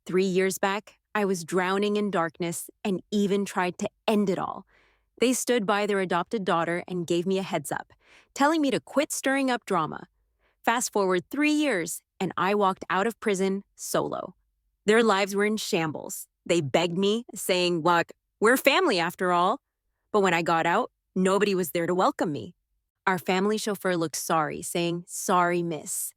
3 years back, I was drowning in darkness and even tried to end it all. They stood by their adopted daughter and gave me a heads up, telling me to quit stirring up drama. Fast forward 3 years, and I walked out of prison solo. Their lives were in shambles. They begged me, saying, look, we're family after all. But when I got out, nobody was there to welcome me. Our family chauffeur looked sorry, saying, sorry, miss.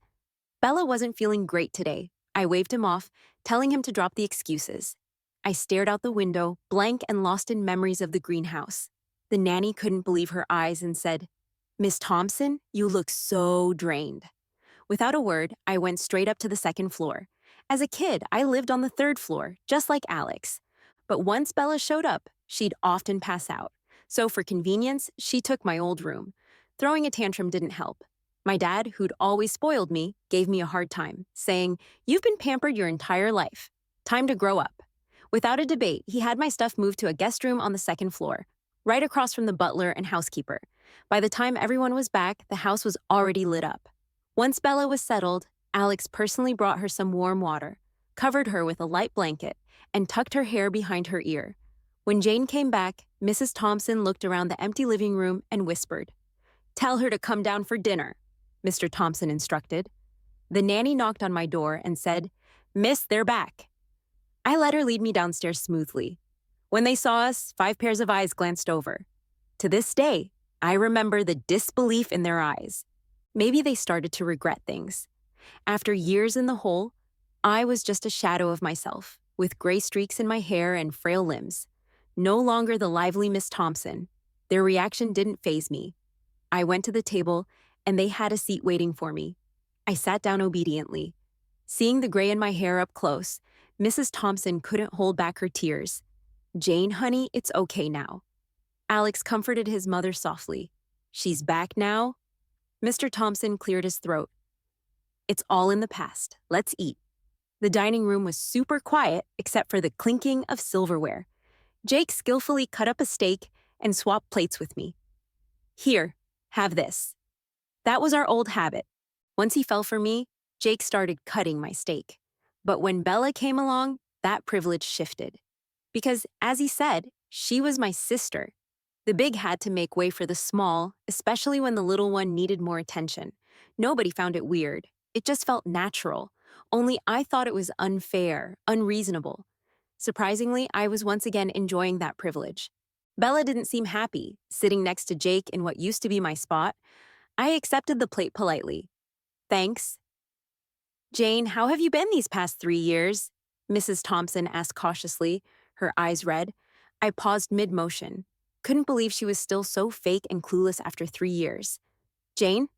Bella wasn't feeling great today. I waved him off, telling him to drop the excuses. I stared out the window, blank and lost in memories of the greenhouse. The nanny couldn't believe her eyes and said, Miss Thompson, you look so drained. Without a word, I went straight up to the second floor. As a kid, I lived on the third floor, just like Alex. But once Bella showed up, she'd often pass out. So for convenience, she took my old room. Throwing a tantrum didn't help. My dad, who'd always spoiled me, gave me a hard time, saying, you've been pampered your entire life. Time to grow up. Without a debate, he had my stuff moved to a guest room on the second floor, right across from the butler and housekeeper. By the time everyone was back, the house was already lit up. Once Bella was settled, Alex personally brought her some warm water, covered her with a light blanket, and tucked her hair behind her ear. When Jane came back, Mrs. Thompson looked around the empty living room and whispered, tell her to come down for dinner, Mr. Thompson instructed. The nanny knocked on my door and said, Miss, they're back. I let her lead me downstairs smoothly. When they saw us, 5 pairs of eyes glanced over. To this day, I remember the disbelief in their eyes. Maybe they started to regret things. After years in the hole, I was just a shadow of myself, with gray streaks in my hair and frail limbs. No longer the lively Miss Thompson. Their reaction didn't faze me. I went to the table, and they had a seat waiting for me. I sat down obediently. Seeing the gray in my hair up close, Mrs. Thompson couldn't hold back her tears. Jane, honey, it's okay now. Alex comforted his mother softly. She's back now. Mr. Thompson cleared his throat. It's all in the past. Let's eat. The dining room was super quiet except for the clinking of silverware. Jake skillfully cut up a steak and swapped plates with me. Here, have this. That was our old habit. Once he fell for me, Jake started cutting my steak. But when Bella came along, that privilege shifted. Because, as he said, she was my sister. The big had to make way for the small, especially when the little one needed more attention. Nobody found it weird. It just felt natural. Only I thought it was unfair, unreasonable. Surprisingly, I was once again enjoying that privilege. Bella didn't seem happy, sitting next to Jake in what used to be my spot. I accepted the plate politely. Thanks. Jane, how have you been these past 3 years? Mrs. Thompson asked cautiously, her eyes red. I paused mid-motion. Couldn't believe she was still so fake and clueless after 3 years. Jane?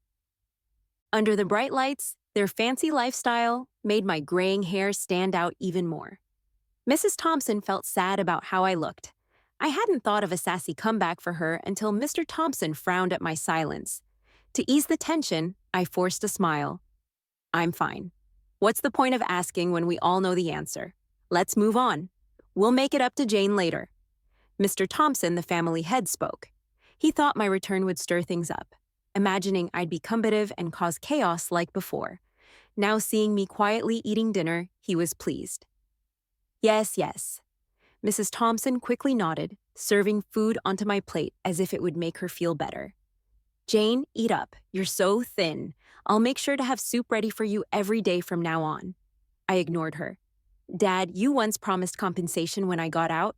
Under the bright lights, their fancy lifestyle made my graying hair stand out even more. Mrs. Thompson felt sad about how I looked. I hadn't thought of a sassy comeback for her until Mr. Thompson frowned at my silence. To ease the tension, I forced a smile. I'm fine. What's the point of asking when we all know the answer? Let's move on. We'll make it up to Jane later. Mr. Thompson, the family head, spoke. He thought my return would stir things up, imagining I'd be combative and cause chaos like before. Now seeing me quietly eating dinner, he was pleased. Yes, yes. Mrs. Thompson quickly nodded, serving food onto my plate as if it would make her feel better. Jane, eat up. You're so thin. I'll make sure to have soup ready for you every day from now on. I ignored her. Dad, you once promised compensation when I got out.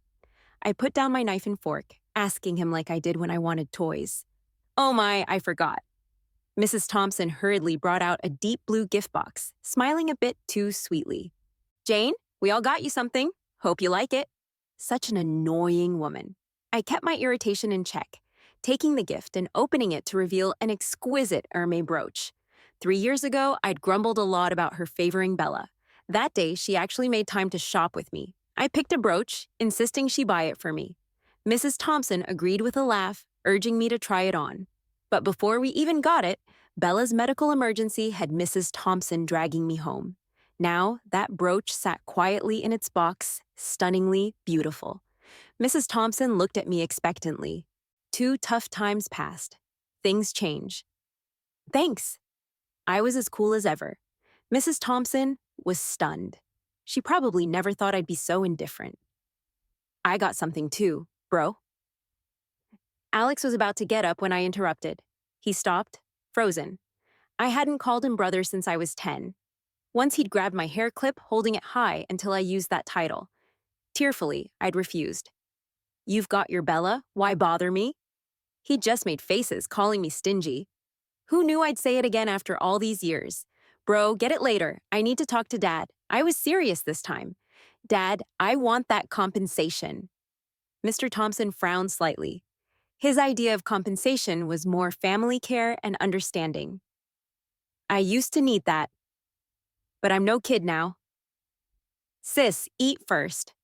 I put down my knife and fork, asking him like I did when I wanted toys. Oh my, I forgot. Mrs. Thompson hurriedly brought out a deep blue gift box, smiling a bit too sweetly. Jane, we all got you something. Hope you like it. Such an annoying woman. I kept my irritation in check, taking the gift and opening it to reveal an exquisite Hermès brooch. 3 years ago, I'd grumbled a lot about her favoring Bella. That day, she actually made time to shop with me. I picked a brooch, insisting she buy it for me. Mrs. Thompson agreed with a laugh, urging me to try it on. But before we even got it, Bella's medical emergency had Mrs. Thompson dragging me home. Now, that brooch sat quietly in its box, stunningly beautiful. Mrs. Thompson looked at me expectantly. 2 tough times passed. Things change. Thanks. I was as cool as ever. Mrs. Thompson was stunned. She probably never thought I'd be so indifferent. I got something too, bro. Alex was about to get up when I interrupted. He stopped, frozen. I hadn't called him brother since I was 10. Once he'd grabbed my hair clip, holding it high until I used that title. Tearfully, I'd refused. You've got your Bella, why bother me? He'd just made faces, calling me stingy. Who knew I'd say it again after all these years? Bro, get it later. I need to talk to Dad. I was serious this time. Dad, I want that compensation. Mr. Thompson frowned slightly. His idea of compensation was more family care and understanding. I used to need that. But I'm no kid now. Sis, eat first.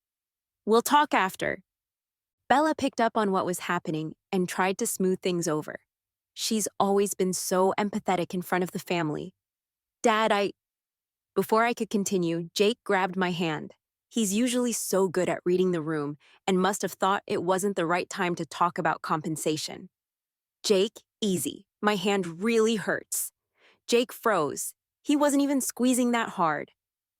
We'll talk after. Bella picked up on what was happening and tried to smooth things over. She's always been so empathetic in front of the family. Dad, Before I could continue, Jake grabbed my hand. He's usually so good at reading the room and must have thought it wasn't the right time to talk about compensation. Jake, easy. My hand really hurts. Jake froze. He wasn't even squeezing that hard.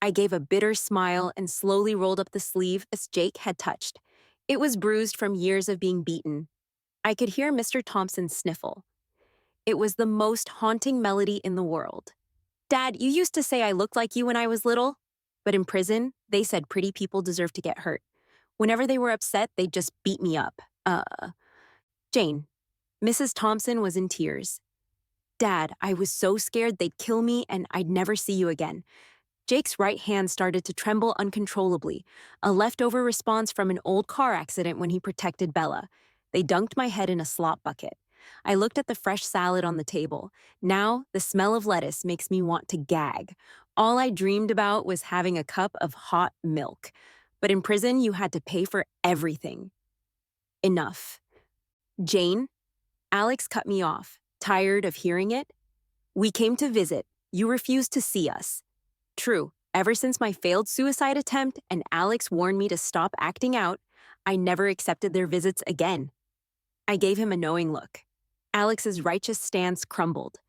I gave a bitter smile and slowly rolled up the sleeve as Jake had touched. It was bruised from years of being beaten. I could hear Mr. Thompson sniffle. It was the most haunting melody in the world. Dad, you used to say I looked like you when I was little, but in prison, they said pretty people deserve to get hurt. Whenever they were upset, they'd just beat me up. Jane. Mrs. Thompson was in tears. Dad, I was so scared they'd kill me and I'd never see you again. Jake's right hand started to tremble uncontrollably, a leftover response from an old car accident when he protected Bella. They dunked my head in a slop bucket. I looked at the fresh salad on the table. Now, the smell of lettuce makes me want to gag. All I dreamed about was having a cup of hot milk. But in prison, you had to pay for everything. Enough. Jane? Alex cut me off. Tired of hearing it? We came to visit. You refused to see us. True, ever since my failed suicide attempt and Alex warned me to stop acting out, I never accepted their visits again. I gave him a knowing look. Alex's righteous stance crumbled.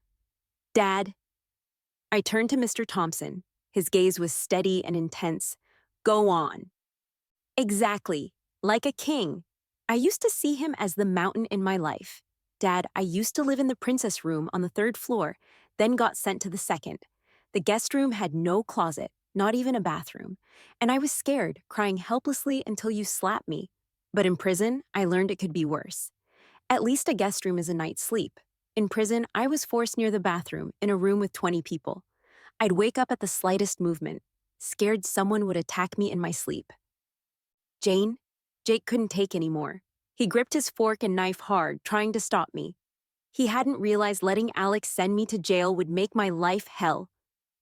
Dad. I turned to Mr. Thompson. His gaze was steady and intense. Go on. Exactly. Like a king. I used to see him as the mountain in my life. Dad, I used to live in the princess room on the 3rd floor, then got sent to the 2nd. The guest room had no closet, not even a bathroom. And I was scared, crying helplessly until you slapped me. But in prison, I learned it could be worse. At least a guest room is a night's sleep. In prison, I was forced near the bathroom in a room with 20 people. I'd wake up at the slightest movement, scared someone would attack me in my sleep. Jane? Jake couldn't take anymore. He gripped his fork and knife hard, trying to stop me. He hadn't realized letting Alex send me to jail would make my life hell.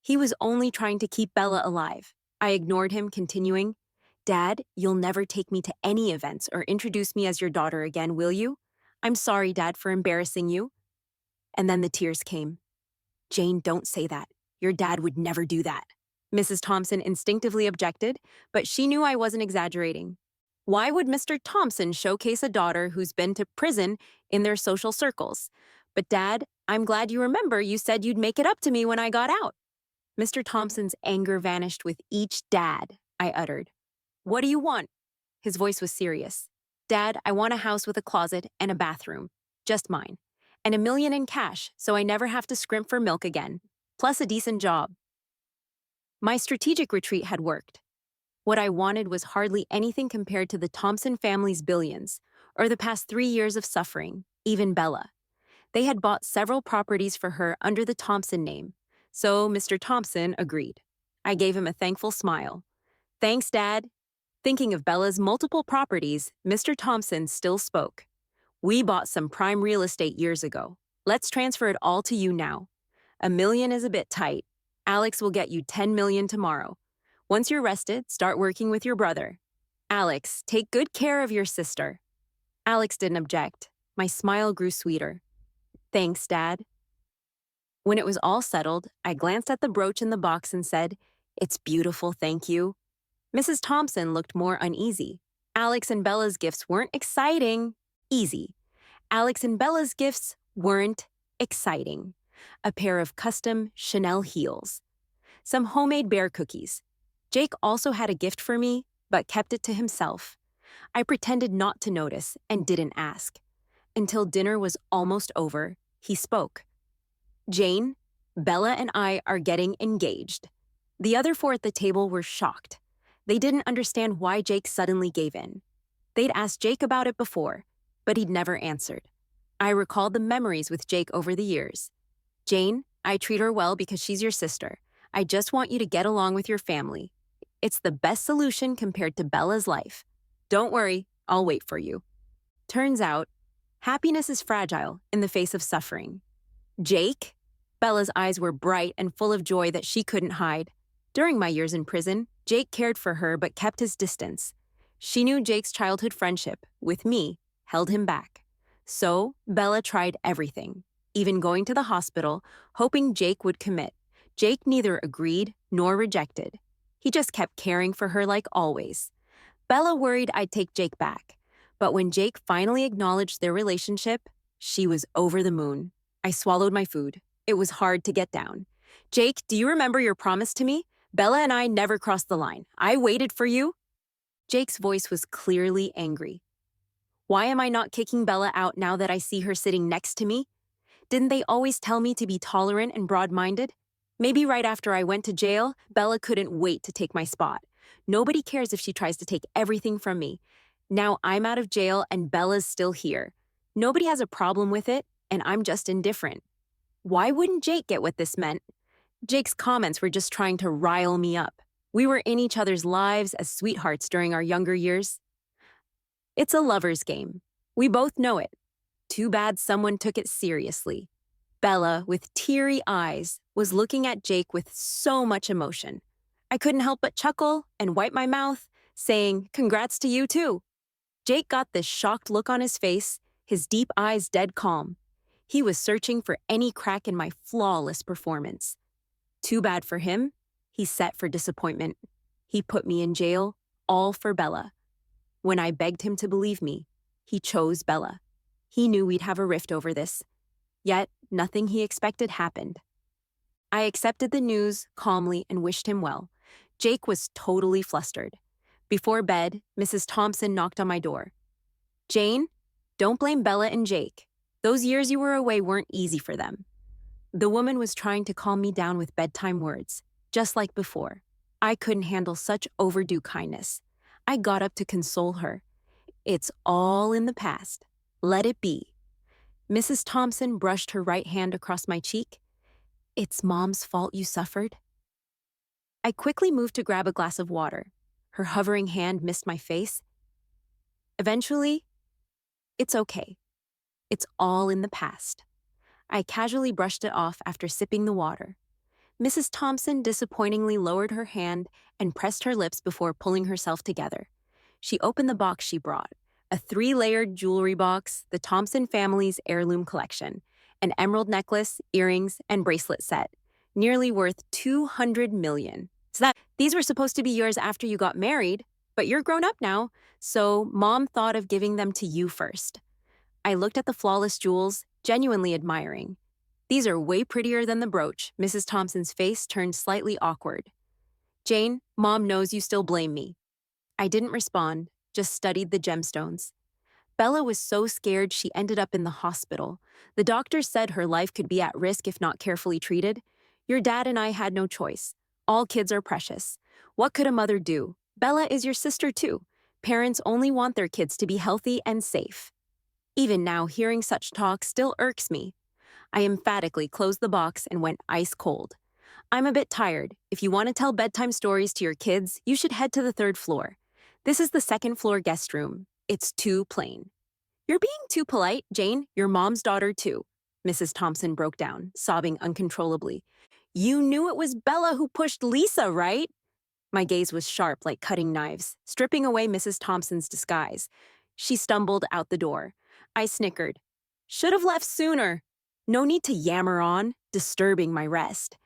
He was only trying to keep Bella alive. I ignored him, continuing, Dad, you'll never take me to any events or introduce me as your daughter again, will you? I'm sorry, Dad, for embarrassing you. And then the tears came. Jane, don't say that. Your dad would never do that. Mrs. Thompson instinctively objected, but she knew I wasn't exaggerating. Why would Mr. Thompson showcase a daughter who's been to prison in their social circles? But Dad, I'm glad you remember you said you'd make it up to me when I got out. Mr. Thompson's anger vanished with each dad, I uttered. What do you want? His voice was serious. Dad, I want a house with a closet and a bathroom. Just mine. And $1 million in cash, so I never have to scrimp for milk again. Plus a decent job. My strategic retreat had worked. What I wanted was hardly anything compared to the Thompson family's billions, or the past 3 years of suffering, even Bella. They had bought several properties for her under the Thompson name, so Mr. Thompson agreed. I gave him a thankful smile. Thanks, Dad. Thinking of Bella's multiple properties, Mr. Thompson still spoke. We bought some prime real estate years ago. Let's transfer it all to you now. $1 million is a bit tight. Alex will get you $10 million tomorrow. Once you're rested, start working with your brother. Alex, take good care of your sister. Alex didn't object. My smile grew sweeter. Thanks, Dad. When it was all settled, I glanced at the brooch in the box and said, It's beautiful, thank you. Mrs. Thompson looked more uneasy. Alex and Bella's gifts weren't exciting. Easy. Alex and Bella's gifts weren't exciting. A pair of custom Chanel heels. Some homemade bear cookies. Jake also had a gift for me, but kept it to himself. I pretended not to notice and didn't ask. Until dinner was almost over, he spoke. Jane, Bella and I are getting engaged. The other four at the table were shocked. They didn't understand why Jake suddenly gave in. They'd asked Jake about it before, but he'd never answered. I recalled the memories with Jake over the years. Jane, I treat her well because she's your sister. I just want you to get along with your family. It's the best solution compared to Bella's life. Don't worry, I'll wait for you. Turns out, happiness is fragile in the face of suffering. Jake? Bella's eyes were bright and full of joy that she couldn't hide. During my years in prison, Jake cared for her but kept his distance. She knew Jake's childhood friendship, with me, held him back. So, Bella tried everything, even going to the hospital, hoping Jake would commit. Jake neither agreed nor rejected. He just kept caring for her like always. Bella worried I'd take Jake back, but when Jake finally acknowledged their relationship, she was over the moon. I swallowed my food. It was hard to get down. Jake, do you remember your promise to me? Bella and I never crossed the line. I waited for you. Jake's voice was clearly angry. Why am I not kicking Bella out now that I see her sitting next to me? Didn't they always tell me to be tolerant and broad-minded? Maybe right after I went to jail, Bella couldn't wait to take my spot. Nobody cares if she tries to take everything from me. Now I'm out of jail and Bella's still here. Nobody has a problem with it, and I'm just indifferent. Why wouldn't Jake get what this meant? Jake's comments were just trying to rile me up. We were in each other's lives as sweethearts during our younger years. It's a lover's game. We both know it. Too bad someone took it seriously. Bella, with teary eyes, was looking at Jake with so much emotion. I couldn't help but chuckle and wipe my mouth, saying, "Congrats to you too." Jake got this shocked look on his face, his deep eyes dead calm. He was searching for any crack in my flawless performance. Too bad for him, he's set for disappointment. He put me in jail, all for Bella. When I begged him to believe me, he chose Bella. He knew we'd have a rift over this. Yet, nothing he expected happened. I accepted the news calmly and wished him well. Jake was totally flustered. Before bed, Mrs. Thompson knocked on my door. "Jane, don't blame Bella and Jake. Those years you were away weren't easy for them." The woman was trying to calm me down with bedtime words, just like before. I couldn't handle such overdue kindness. I got up to console her. "It's all in the past. Let it be." Mrs. Thompson brushed her right hand across my cheek. "It's Mom's fault you suffered." I quickly moved to grab a glass of water. Her hovering hand missed my face. Eventually, "It's okay. It's all in the past." I casually brushed it off after sipping the water. Mrs. Thompson disappointingly lowered her hand and pressed her lips before pulling herself together. She opened the box she brought, a 3-layered jewelry box, the Thompson family's heirloom collection, an emerald necklace, earrings, and bracelet set, nearly worth $200 million. These were supposed to be yours after you got married, but you're grown up now, so Mom thought of giving them to you first. I looked at the flawless jewels, genuinely admiring. "These are way prettier than the brooch." Mrs. Thompson's face turned slightly awkward. "Jane, Mom knows you still blame me." I didn't respond, just studied the gemstones. Bella was so scared she ended up in the hospital. The doctor said her life could be at risk if not carefully treated. Your dad and I had no choice. All kids are precious. What could a mother do? Bella is your sister too. Parents only want their kids to be healthy and safe. Even now, hearing such talk still irks me. I emphatically closed the box and went ice cold. "I'm a bit tired. If you want to tell bedtime stories to your kids, you should head to the 3rd floor. This is the 2nd floor guest room. It's too plain." "You're being too polite, Jane. You're Mom's daughter too." Mrs. Thompson broke down, sobbing uncontrollably. "You knew it was Bella who pushed Lisa, right?" My gaze was sharp like cutting knives, stripping away Mrs. Thompson's disguise. She stumbled out the door. I snickered. "Should have left sooner." No need to yammer on, disturbing my rest.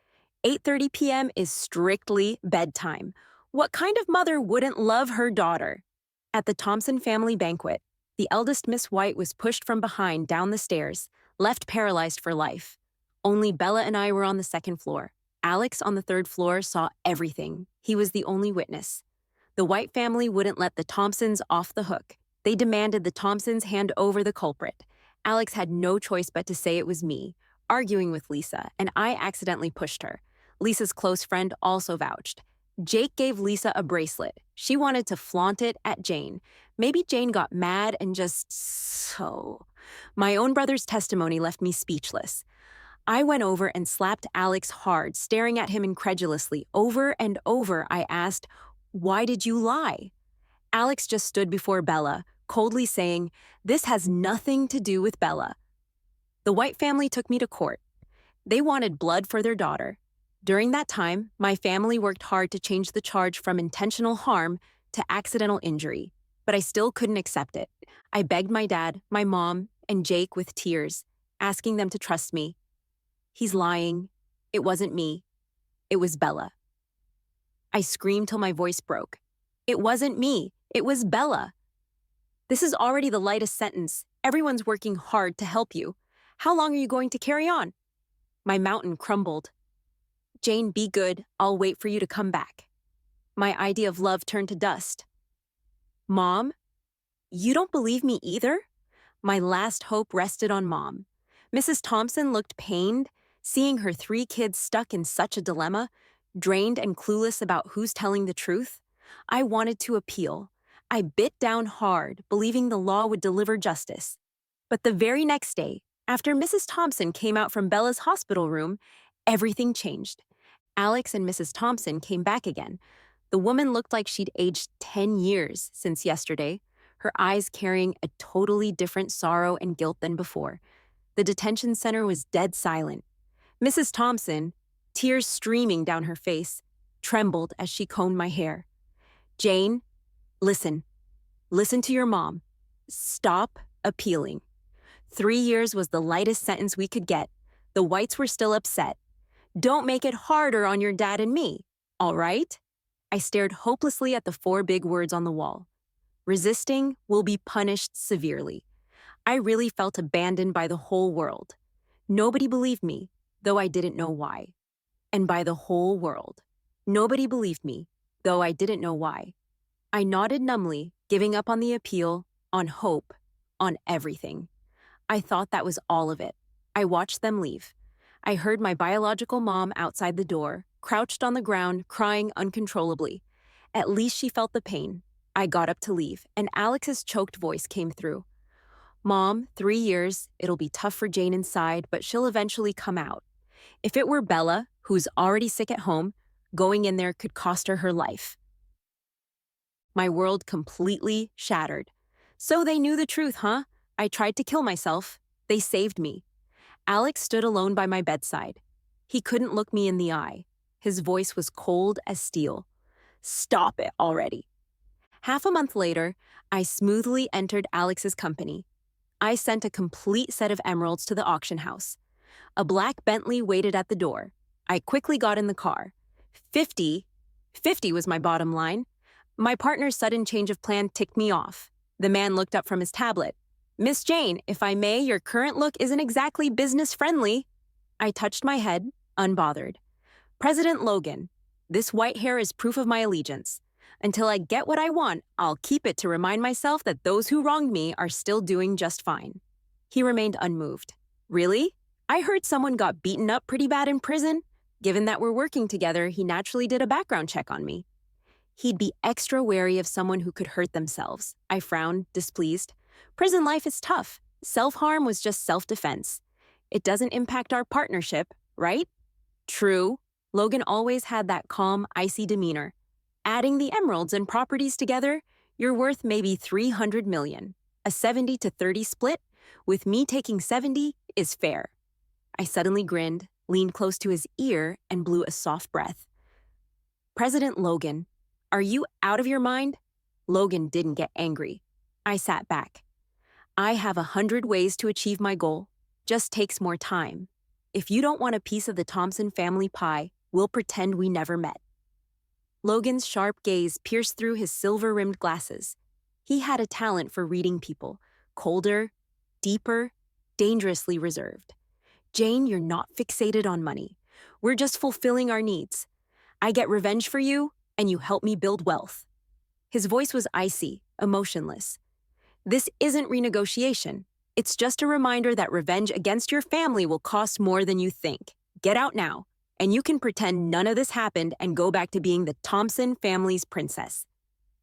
8:30 p.m. is strictly bedtime. What kind of mother wouldn't love her daughter? At the Thompson family banquet, the eldest Miss White was pushed from behind down the stairs, left paralyzed for life. Only Bella and I were on the 2nd floor. Alex on the third floor saw everything. He was the only witness. The White family wouldn't let the Thompsons off the hook. They demanded the Thompsons hand over the culprit. Alex had no choice but to say it was me, arguing with Lisa, and I accidentally pushed her. Lisa's close friend also vouched. Jake gave Lisa a bracelet. She wanted to flaunt it at Jane. Maybe Jane got mad and so. My own brother's testimony left me speechless. I went over and slapped Alex hard, staring at him incredulously. Over and over, I asked, "Why did you lie?" Alex just stood before Bella, coldly saying, "This has nothing to do with Bella." The White family took me to court. They wanted blood for their daughter. During that time, my family worked hard to change the charge from intentional harm to accidental injury, but I still couldn't accept it. I begged my dad, my mom, and Jake with tears, asking them to trust me. "He's lying. It wasn't me. It was Bella." I screamed till my voice broke. "It wasn't me. It was Bella." "This is already the lightest sentence. Everyone's working hard to help you. How long are you going to carry on?" My mountain crumbled. "Jane, be good. I'll wait for you to come back." My idea of love turned to dust. "Mom, you don't believe me either?" My last hope rested on Mom. Mrs. Thompson looked pained, seeing her 3 kids stuck in such a dilemma, drained and clueless about who's telling the truth. I wanted to appeal. I bit down hard, believing the law would deliver justice. But the very next day, after Mrs. Thompson came out from Bella's hospital room, everything changed. Alex and Mrs. Thompson came back again. The woman looked like she'd aged 10 years since yesterday, her eyes carrying a totally different sorrow and guilt than before. The detention center was dead silent. Mrs. Thompson, tears streaming down her face, trembled as she combed my hair. "Jane, listen. Listen to your mom. Stop appealing. 3 years was the lightest sentence we could get. The Whites were still upset. Don't make it harder on your dad and me, all right?" I stared hopelessly at the 4 big words on the wall. "Resisting will be punished severely." I really felt abandoned by the whole world. Nobody believed me, though I didn't know why. And by the whole world. Nobody believed me, though I didn't know why. I nodded numbly, giving up on the appeal, on hope, on everything. I thought that was all of it. I watched them leave. I heard my biological mom outside the door, crouched on the ground, crying uncontrollably. At least she felt the pain. I got up to leave, and Alex's choked voice came through. "Mom, 3 years, it'll be tough for Jane inside, but she'll eventually come out. If it were Bella, who's already sick at home, going in there could cost her her life." My world completely shattered. So they knew the truth, huh? I tried to kill myself. They saved me. Alex stood alone by my bedside. He couldn't look me in the eye. His voice was cold as steel. "Stop it already." Half a month later, I smoothly entered Alex's company. I sent a complete set of emeralds to the auction house. A black Bentley waited at the door. I quickly got in the car. 50 was my bottom line. My partner's sudden change of plan ticked me off. The man looked up from his tablet. "Miss Jane, if I may, your current look isn't exactly business-friendly." I touched my head, unbothered. "President Logan, this white hair is proof of my allegiance. Until I get what I want, I'll keep it to remind myself that those who wronged me are still doing just fine." He remained unmoved. "Really? I heard someone got beaten up pretty bad in prison. Given that we're working together, he naturally did a background check on me." He'd be extra wary of someone who could hurt themselves. I frowned, displeased. Prison life is tough. Self-harm was just self-defense. It doesn't impact our partnership, right? True. Logan always had that calm, icy demeanor. Adding the emeralds and properties together, you're worth maybe $300 million. A 70-30 split, with me taking 70, is fair. I suddenly grinned, leaned close to his ear, and blew a soft breath. "President Logan, are you out of your mind?" Logan didn't get angry. I sat back. "I have 100 ways to achieve my goal. Just takes more time. If you don't want a piece of the Thompson family pie, we'll pretend we never met." Logan's sharp gaze pierced through his silver-rimmed glasses. He had a talent for reading people, colder, deeper, dangerously reserved. "Jane, you're not fixated on money. We're just fulfilling our needs. I get revenge for you, and you help me build wealth." His voice was icy, emotionless. "This isn't renegotiation. It's just a reminder that revenge against your family will cost more than you think. Get out now, and you can pretend none of this happened and go back to being the Thompson family's princess."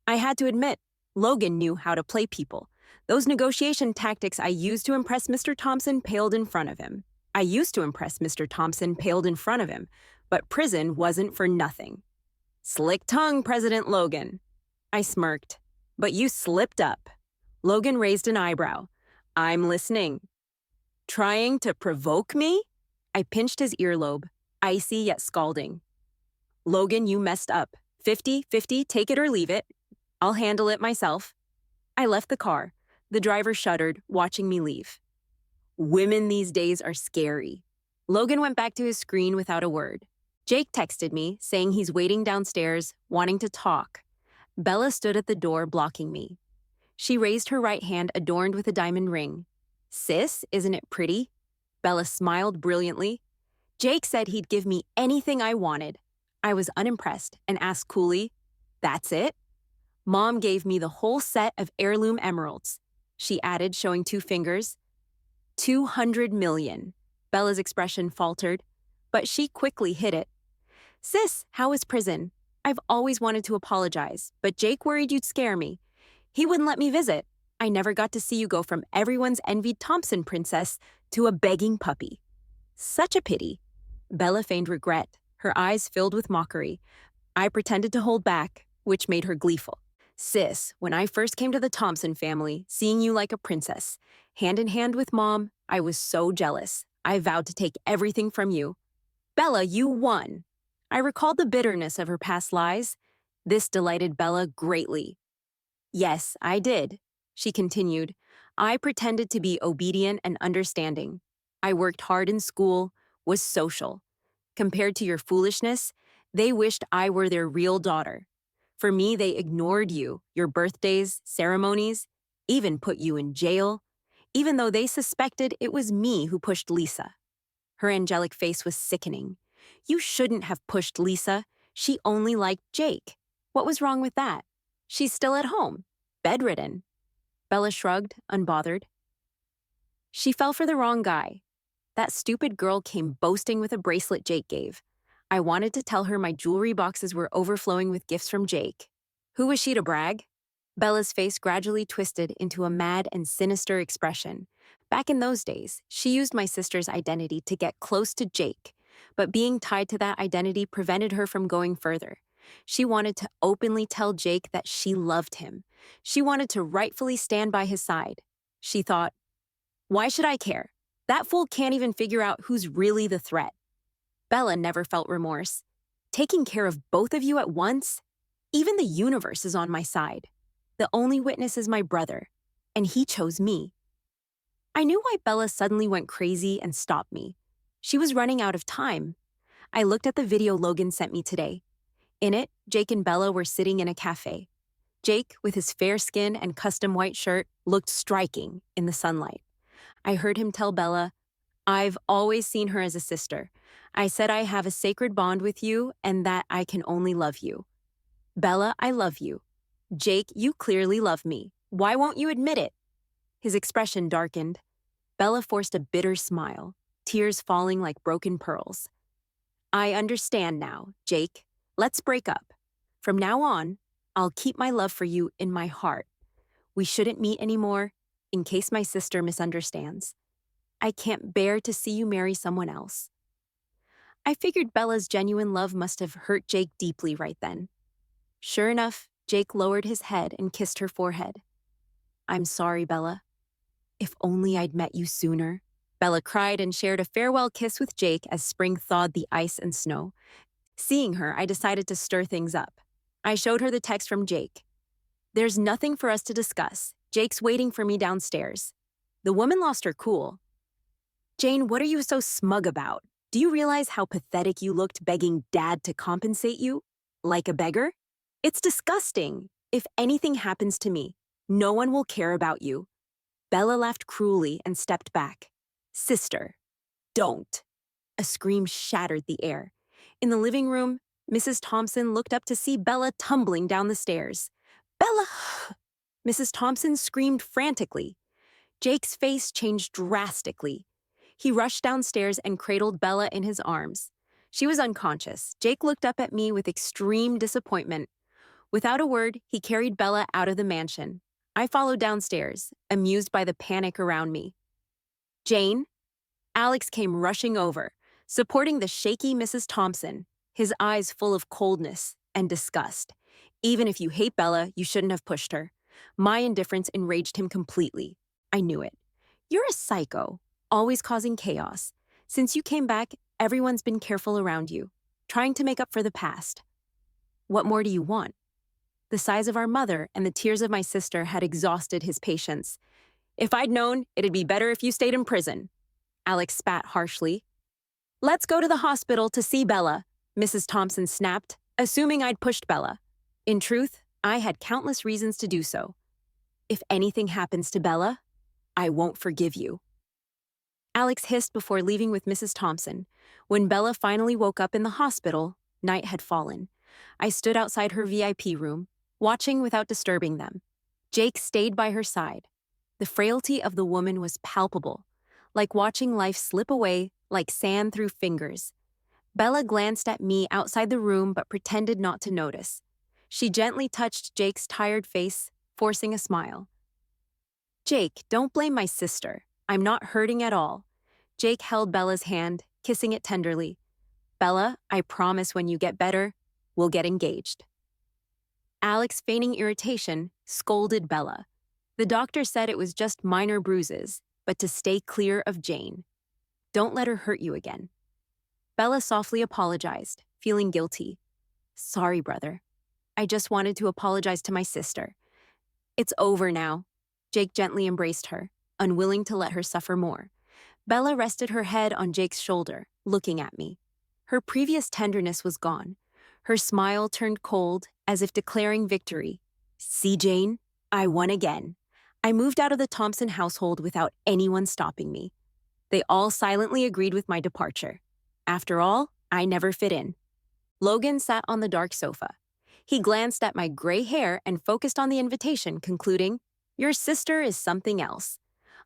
I had to admit, Logan knew how to play people. Those negotiation tactics I used to impress Mr. Thompson paled in front of him. But prison wasn't for nothing. "Slick tongue, President Logan." I smirked. "But you slipped up." Logan raised an eyebrow. "I'm listening." "Trying to provoke me?" I pinched his earlobe, icy yet scalding. "Logan, you messed up. 50-50, take it or leave it. I'll handle it myself." I left the car. The driver shuddered, watching me leave. Women these days are scary. Logan went back to his screen without a word. Jake texted me, saying he's waiting downstairs, wanting to talk. Bella stood at the door, blocking me. She raised her right hand adorned with a diamond ring. "Sis, isn't it pretty?" Bella smiled brilliantly. Jake said he'd give me anything I wanted. I was unimpressed and asked coolly, "That's it?" "Mom gave me the whole set of heirloom emeralds," she added, showing 2 fingers. 200 million. Bella's expression faltered, but she quickly hid it. "Sis, how is prison? I've always wanted to apologize, but Jake worried you'd scare me. He wouldn't let me visit. I never got to see you go from everyone's envied Thompson princess to a begging puppy." "Such a pity." Bella feigned regret, her eyes filled with mockery. I pretended to hold back, which made her gleeful. "Sis, when I first came to the Thompson family, seeing you like a princess, hand in hand with Mom, I was so jealous. I vowed to take everything from you." "Bella, you won." I recalled the bitterness of her past lies. This delighted Bella greatly. "Yes, I did," she continued. "I pretended to be obedient and understanding. I worked hard in school, was social. Compared to your foolishness, they wished I were their real daughter. For me, they ignored you, your birthdays, ceremonies, even put you in jail, even though they suspected it was me who pushed Lisa." Her angelic face was sickening. "You shouldn't have pushed Lisa. She only liked Jake. What was wrong with that? She's still at home, bedridden." Bella shrugged, unbothered. "She fell for the wrong guy. That stupid girl came boasting with a bracelet Jake gave. I wanted to tell her my jewelry boxes were overflowing with gifts from Jake. Who was she to brag?" Bella's face gradually twisted into a mad and sinister expression. Back in those days, she used my sister's identity to get close to Jake, but being tied to that identity prevented her from going further. She wanted to openly tell Jake that she loved him. She wanted to rightfully stand by his side. She thought, "Why should I care? That fool can't even figure out who's really the threat." Bella never felt remorse. Taking care of both of you at once? Even the universe is on my side. The only witness is my brother, and he chose me. I knew why Bella suddenly went crazy and stopped me. She was running out of time. I looked at the video Logan sent me today. In it, Jake and Bella were sitting in a cafe. Jake, with his fair skin and custom white shirt, looked striking in the sunlight. I heard him tell Bella, "I've always seen her as a sister. I said I have a sacred bond with you and that I can only love you. Bella, I love you. Jake, you clearly love me. Why won't you admit it?" His expression darkened. Bella forced a bitter smile, tears falling like broken pearls. "I understand now, Jake. Let's break up. From now on, I'll keep my love for you in my heart. We shouldn't meet anymore, in case my sister misunderstands. I can't bear to see you marry someone else." I figured Bella's genuine love must have hurt Jake deeply right then. Sure enough, Jake lowered his head and kissed her forehead. "I'm sorry, Bella. If only I'd met you sooner." Bella cried and shared a farewell kiss with Jake as spring thawed the ice and snow. Seeing her, I decided to stir things up. I showed her the text from Jake. "There's nothing for us to discuss. Jake's waiting for me downstairs." The woman lost her cool. "Jane, what are you so smug about? Do you realize how pathetic you looked begging Dad to compensate you? Like a beggar? It's disgusting. If anything happens to me, no one will care about you." Bella laughed cruelly and stepped back. "Sister, don't." A scream shattered the air. In the living room, Mrs. Thompson looked up to see Bella tumbling down the stairs. Bella! Mrs. Thompson screamed frantically. Jake's face changed drastically. He rushed downstairs and cradled Bella in his arms. She was unconscious. Jake looked up at me with extreme disappointment. Without a word, he carried Bella out of the mansion. I followed downstairs, amused by the panic around me. Jane? Alex came rushing over, supporting the shaky Mrs. Thompson, his eyes full of coldness and disgust. Even if you hate Bella, you shouldn't have pushed her. My indifference enraged him completely. I knew it. You're a psycho, always causing chaos. Since you came back, everyone's been careful around you, trying to make up for the past. What more do you want? The size of our mother and the tears of my sister had exhausted his patience. If I'd known, it'd be better if you stayed in prison. Alex spat harshly. Let's go to the hospital to see Bella, Mrs. Thompson snapped, assuming I'd pushed Bella. In truth, I had countless reasons to do so. If anything happens to Bella, I won't forgive you. Alex hissed before leaving with Mrs. Thompson. When Bella finally woke up in the hospital, night had fallen. I stood outside her VIP room, watching without disturbing them. Jake stayed by her side. The frailty of the woman was palpable, like watching life slip away like sand through fingers. Bella glanced at me outside the room but pretended not to notice. She gently touched Jake's tired face, forcing a smile. Jake, don't blame my sister. I'm not hurting at all. Jake held Bella's hand, kissing it tenderly. Bella, I promise when you get better, we'll get engaged. Alex, feigning irritation, scolded Bella. The doctor said it was just minor bruises, but to stay clear of Jane. Don't let her hurt you again. Bella softly apologized, feeling guilty. Sorry, brother. I just wanted to apologize to my sister. It's over now. Jake gently embraced her, unwilling to let her suffer more. Bella rested her head on Jake's shoulder, looking at me. Her previous tenderness was gone. Her smile turned cold, as if declaring victory. See, Jane? I won again. I moved out of the Thompson household without anyone stopping me. They all silently agreed with my departure. After all, I never fit in. Logan sat on the dark sofa. He glanced at my gray hair and focused on the invitation, concluding, Your sister is something else.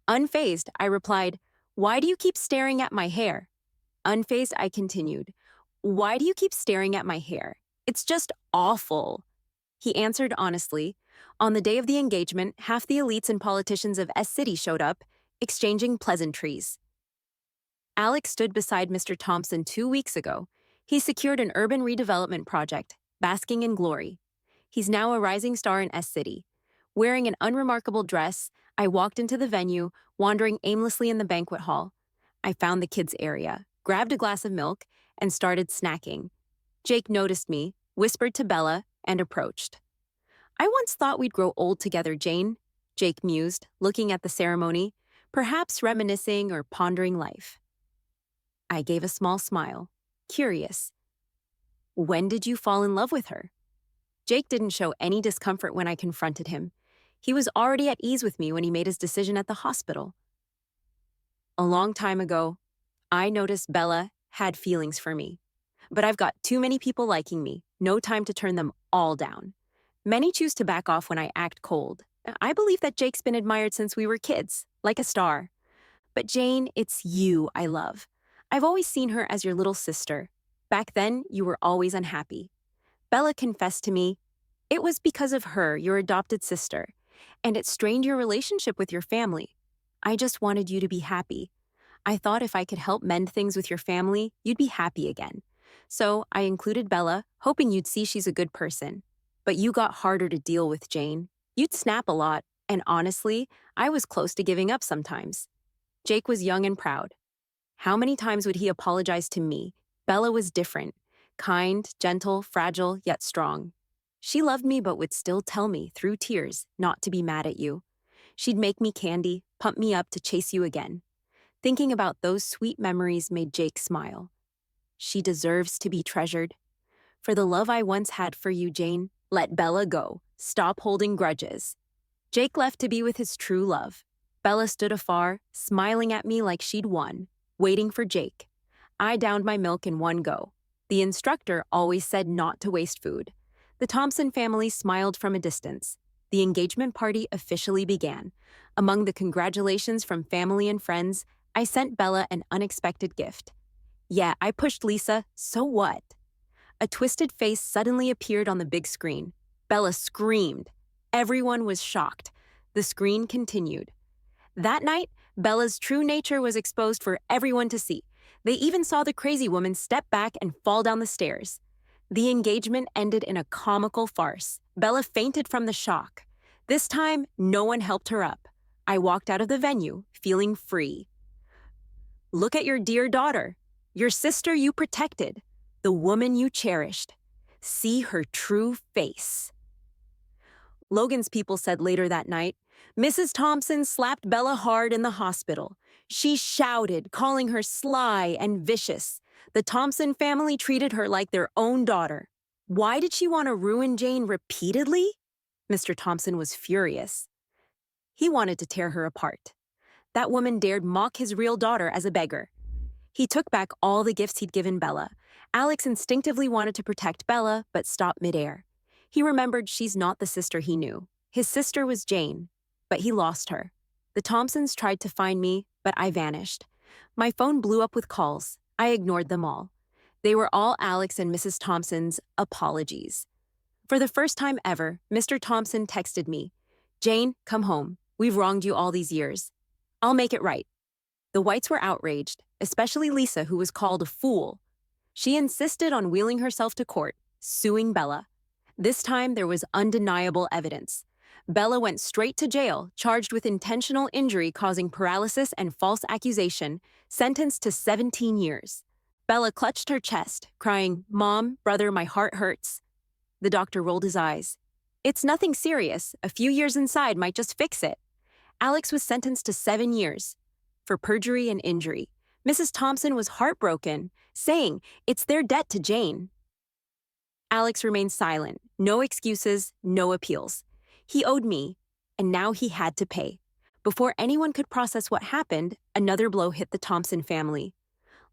Unfazed, I replied, Why do you keep staring at my hair? Unfazed, I continued, Why do you keep staring at my hair? It's just awful. He answered honestly. On the day of the engagement, half the elites and politicians of S-City showed up, exchanging pleasantries. Alex stood beside Mr. Thompson 2 weeks ago. He secured an urban redevelopment project, basking in glory. He's now a rising star in S-City. Wearing an unremarkable dress, I walked into the venue, wandering aimlessly in the banquet hall. I found the kids' area, grabbed a glass of milk, and started snacking. Jake noticed me, whispered to Bella, and approached. I once thought we'd grow old together, Jane, Jake mused, looking at the ceremony, perhaps reminiscing or pondering life. I gave a small smile, curious. When did you fall in love with her? Jake didn't show any discomfort when I confronted him. He was already at ease with me when he made his decision at the hospital. A long time ago, I noticed Bella had feelings for me. But I've got too many people liking me, no time to turn them all down. Many choose to back off when I act cold. I believe that Jake's been admired since we were kids, like a star. But Jane, it's you I love. I've always seen her as your little sister. Back then, you were always unhappy. Bella confessed to me, it was because of her, your adopted sister, and it strained your relationship with your family. I just wanted you to be happy. I thought if I could help mend things with your family, you'd be happy again. So I included Bella, hoping you'd see she's a good person. But you got harder to deal with, Jane. You'd snap a lot, and honestly, I was close to giving up sometimes. Jake was young and proud. How many times would he apologize to me? Bella was different. Kind, gentle, fragile, yet strong. She loved me but would still tell me, through tears, not to be mad at you. She'd make me candy, pump me up to chase you again. Thinking about those sweet memories made Jake smile. She deserves to be treasured. For the love I once had for you, Jane, let Bella go. Stop holding grudges. Jake left to be with his true love. Bella stood afar, smiling at me like she'd won, waiting for Jake. I downed my milk in one go. The instructor always said not to waste food. The Thompson family smiled from a distance. The engagement party officially began. Among the congratulations from family and friends, I sent Bella an unexpected gift. Yeah, I pushed Lisa, so what? A twisted face suddenly appeared on the big screen. Bella screamed. Everyone was shocked. The screen continued. That night, Bella's true nature was exposed for everyone to see. They even saw the crazy woman step back and fall down the stairs. The engagement ended in a comical farce. Bella fainted from the shock. This time, no one helped her up. I walked out of the venue, feeling free. Look at your dear daughter, your sister you protected, the woman you cherished. See her true face. Logan's people said later that night, Mrs. Thompson slapped Bella hard in the hospital. She shouted, calling her sly and vicious. The Thompson family treated her like their own daughter. Why did she want to ruin Jane repeatedly? Mr. Thompson was furious. He wanted to tear her apart. That woman dared mock his real daughter as a beggar. He took back all the gifts he'd given Bella. Alex instinctively wanted to protect Bella, but stopped midair. He remembered she's not the sister he knew. His sister was Jane, but he lost her. The Thompsons tried to find me, but I vanished. My phone blew up with calls. I ignored them all. They were all Alex and Mrs. Thompson's apologies. For the first time ever, Mr. Thompson texted me, Jane, come home. We've wronged you all these years. I'll make it right. The Whites were outraged, especially Lisa, who was called a fool. She insisted on wheeling herself to court, suing Bella. This time, there was undeniable evidence. Bella went straight to jail, charged with intentional injury causing paralysis and false accusation, sentenced to 17 years. Bella clutched her chest, crying, Mom, brother, my heart hurts. The doctor rolled his eyes. It's nothing serious. A few years inside might just fix it. Alex was sentenced to 7 years for perjury and injury. Mrs. Thompson was heartbroken, saying it's their debt to Jane. Alex remained silent. No excuses, no appeals. He owed me, and now he had to pay. Before anyone could process what happened, another blow hit the Thompson family.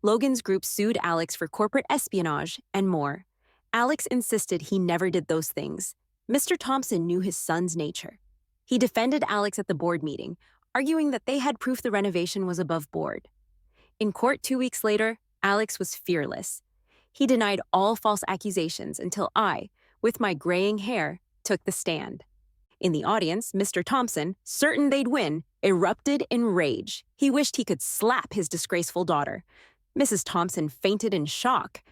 Logan's group sued Alex for corporate espionage and more. Alex insisted he never did those things. Mr. Thompson knew his son's nature. He defended Alex at the board meeting, arguing that they had proof the renovation was above board. In court 2 weeks later, Alex was fearless. He denied all false accusations until I, with my graying hair, took the stand. In the audience, Mr. Thompson, certain they'd win, erupted in rage. He wished he could slap his disgraceful daughter. Mrs. Thompson fainted in shock.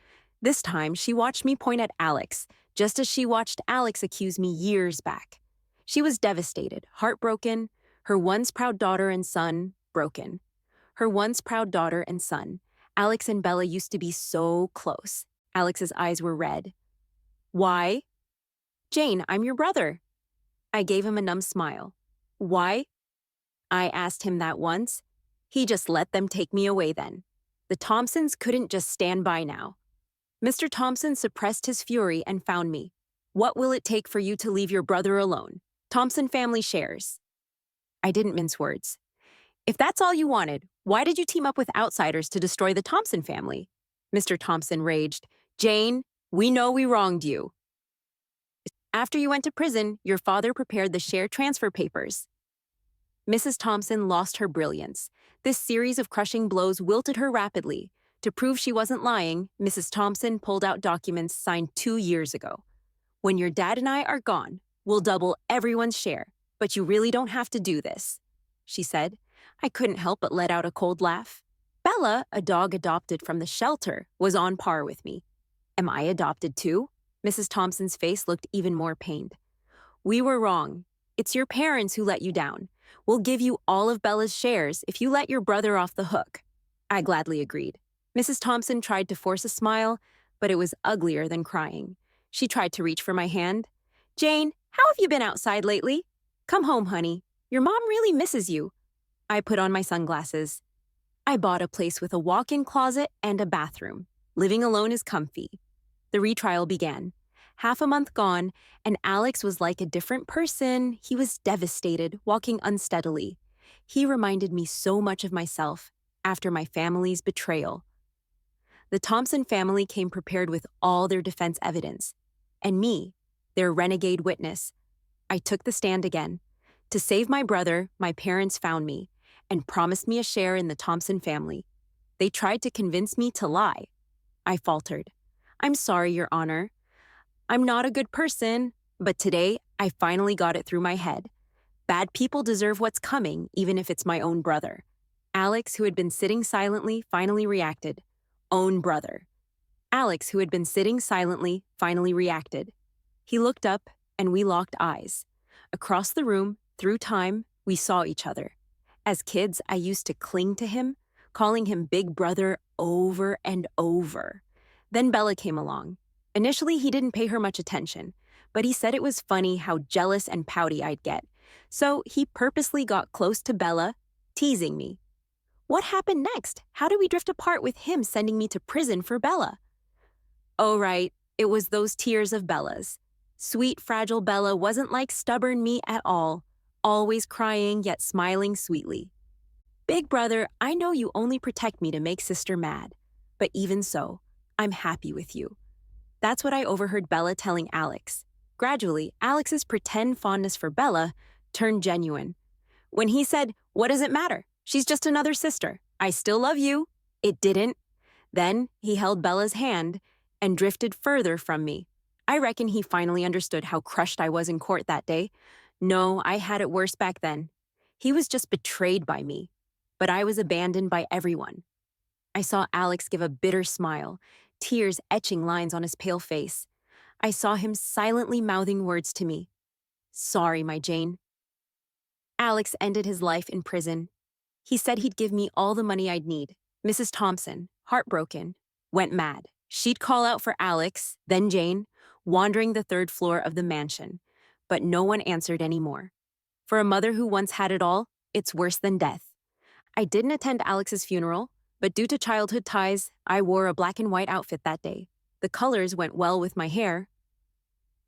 This time, she watched me point at Alex, just as she watched Alex accuse me years back. She was devastated, heartbroken, her once proud daughter and son broken. Her once proud daughter and son. Alex and Bella used to be so close. Alex's eyes were red. Why? Jane, I'm your brother. I gave him a numb smile. Why? I asked him that once. He just let them take me away then. The Thompsons couldn't just stand by now. Mr. Thompson suppressed his fury and found me. What will it take for you to leave your brother alone? Thompson family shares. I didn't mince words. If that's all you wanted, why did you team up with outsiders to destroy the Thompson family? Mr. Thompson raged. Jane, we know we wronged you. After you went to prison, your father prepared the share transfer papers. Mrs. Thompson lost her brilliance. This series of crushing blows wilted her rapidly. To prove she wasn't lying, Mrs. Thompson pulled out documents signed 2 years ago. When your dad and I are gone, we'll double everyone's share, but you really don't have to do this, she said. I couldn't help but let out a cold laugh. Bella, a dog adopted from the shelter, was on par with me. Am I adopted too? Mrs. Thompson's face looked even more pained. We were wrong. It's your parents who let you down. We'll give you all of Bella's shares if you let your brother off the hook. I gladly agreed. Mrs. Thompson tried to force a smile, but it was uglier than crying. She tried to reach for my hand. Jane, how have you been outside lately? Come home, honey. Your mom really misses you. I put on my sunglasses. I bought a place with a walk-in closet and a bathroom. Living alone is comfy. The retrial began. Half a month gone, and Alex was like a different person. He was devastated, walking unsteadily. He reminded me so much of myself after my family's betrayal. The Thompson family came prepared with all their defense evidence. And me, their renegade witness, I took the stand again. To save my brother, my parents found me and promised me a share in the Thompson family. They tried to convince me to lie. I faltered. I'm sorry, Your Honor. I'm not a good person, but today I finally got it through my head. Bad people deserve what's coming, even if it's my own brother. Alex, who had been sitting silently, finally reacted. Own brother. Alex, who had been sitting silently, finally reacted. He looked up, and we locked eyes. Across the room, through time, we saw each other. As kids, I used to cling to him, calling him Big Brother over and over. Then Bella came along. Initially, he didn't pay her much attention, but he said it was funny how jealous and pouty I'd get. So he purposely got close to Bella, teasing me. What happened next? How did we drift apart with him sending me to prison for Bella? Oh, right, it was those tears of Bella's. Sweet, fragile Bella wasn't like stubborn me at all, always crying yet smiling sweetly. Big brother, I know you only protect me to make sister mad, but even so, I'm happy with you. That's what I overheard Bella telling Alex. Gradually, Alex's pretend fondness for Bella turned genuine. When he said, "What does it matter? She's just another sister. I still love you," it didn't. Then he held Bella's hand and drifted further from me. I reckon he finally understood how crushed I was in court that day. No, I had it worse back then. He was just betrayed by me, but I was abandoned by everyone. I saw Alex give a bitter smile, tears etching lines on his pale face. I saw him silently mouthing words to me. Sorry, my Jane. Alex ended his life in prison. He said he'd give me all the money I'd need. Mrs. Thompson, heartbroken, went mad. She'd call out for Alex, then Jane, wandering the third floor of the mansion. But no one answered anymore. For a mother who once had it all, it's worse than death. I didn't attend Alex's funeral, but due to childhood ties, I wore a black and white outfit that day. The colors went well with my hair.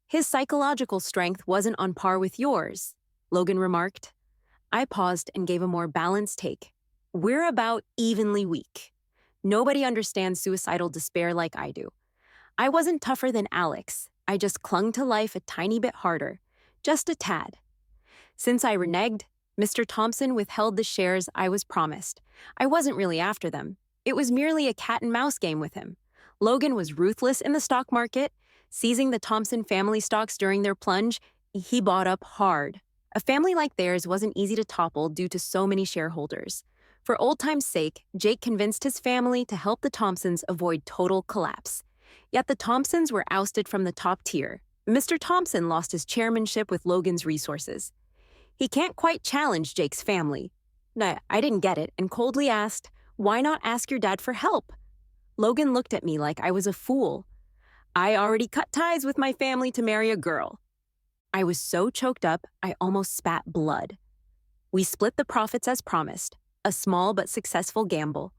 His psychological strength wasn't on par with yours, Logan remarked. I paused and gave a more balanced take. We're about evenly weak. Nobody understands suicidal despair like I do. I wasn't tougher than Alex. I just clung to life a tiny bit harder, just a tad. Since I reneged, Mr. Thompson withheld the shares I was promised. I wasn't really after them. It was merely a cat-and-mouse game with him. Logan was ruthless in the stock market. Seizing the Thompson family stocks during their plunge, he bought up hard. A family like theirs wasn't easy to topple due to so many shareholders. For old time's sake, Jake convinced his family to help the Thompsons avoid total collapse. Yet the Thompsons were ousted from the top tier. Mr. Thompson lost his chairmanship with Logan's resources. He can't quite challenge Jake's family. Nah, I didn't get it and coldly asked, "Why not ask your dad for help?" Logan looked at me like I was a fool. I already cut ties with my family to marry a girl. I was so choked up, I almost spat blood. We split the profits as promised, a small but successful gamble.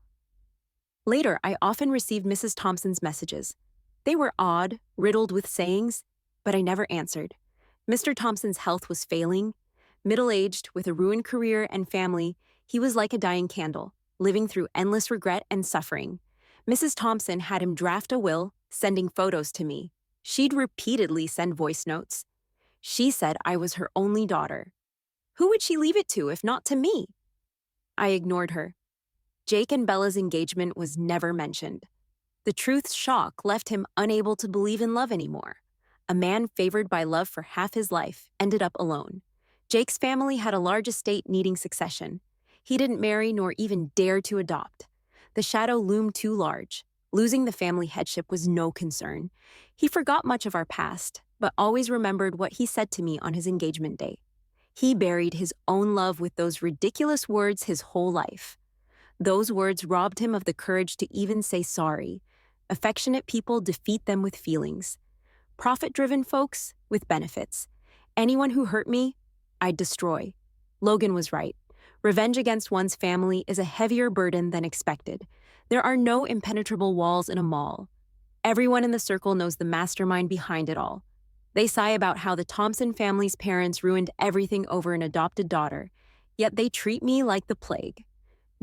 Later, I often received Mrs. Thompson's messages. They were odd, riddled with sayings, but I never answered. Mr. Thompson's health was failing. Middle-aged, with a ruined career and family, he was like a dying candle, living through endless regret and suffering. Mrs. Thompson had him draft a will, sending photos to me. She'd repeatedly send voice notes. She said I was her only daughter. Who would she leave it to if not to me? I ignored her. Jake and Bella's engagement was never mentioned. The truth's shock left him unable to believe in love anymore. A man favored by love for half his life ended up alone. Jake's family had a large estate needing succession. He didn't marry nor even dare to adopt. The shadow loomed too large. Losing the family headship was no concern. He forgot much of our past, but always remembered what he said to me on his engagement day. He buried his own love with those ridiculous words his whole life. Those words robbed him of the courage to even say sorry. Affectionate people defeat them with feelings. Profit-driven folks with benefits. Anyone who hurt me, I'd destroy. Logan was right. Revenge against one's family is a heavier burden than expected. There are no impenetrable walls in a mall. Everyone in the circle knows the mastermind behind it all. They sigh about how the Thompson family's parents ruined everything over an adopted daughter, yet they treat me like the plague.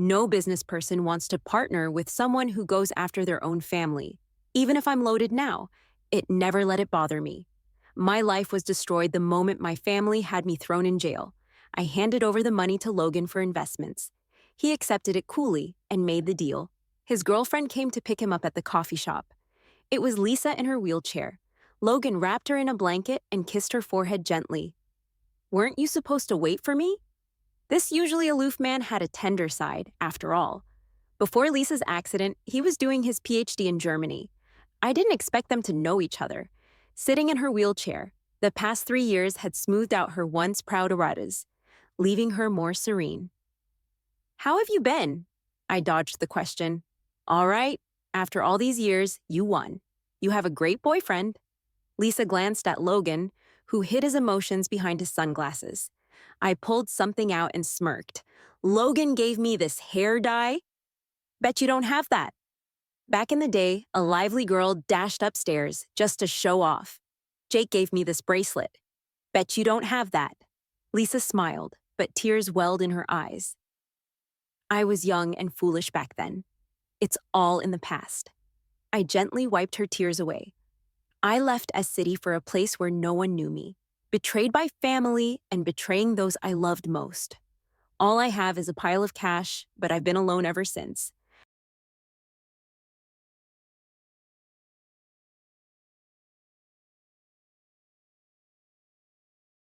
No business person wants to partner with someone who goes after their own family. Even if I'm loaded now, it never let it bother me. My life was destroyed the moment my family had me thrown in jail. I handed over the money to Logan for investments. He accepted it coolly and made the deal. His girlfriend came to pick him up at the coffee shop. It was Lisa in her wheelchair. Logan wrapped her in a blanket and kissed her forehead gently. "Weren't you supposed to wait for me?" This usually aloof man had a tender side, after all. Before Lisa's accident, he was doing his PhD in Germany. I didn't expect them to know each other. Sitting in her wheelchair, the past 3 years had smoothed out her once proud auroras, leaving her more serene. "How have you been?" I dodged the question. "All right. After all these years, you won. You have a great boyfriend." Lisa glanced at Logan, who hid his emotions behind his sunglasses. I pulled something out and smirked. "Logan gave me this hair dye? Bet you don't have that." Back in the day, a lively girl dashed upstairs just to show off. "Jake gave me this bracelet. Bet you don't have that." Lisa smiled, but tears welled in her eyes. I was young and foolish back then. It's all in the past. I gently wiped her tears away. I left S-City for a place where no one knew me, betrayed by family and betraying those I loved most. All I have is a pile of cash, but I've been alone ever since.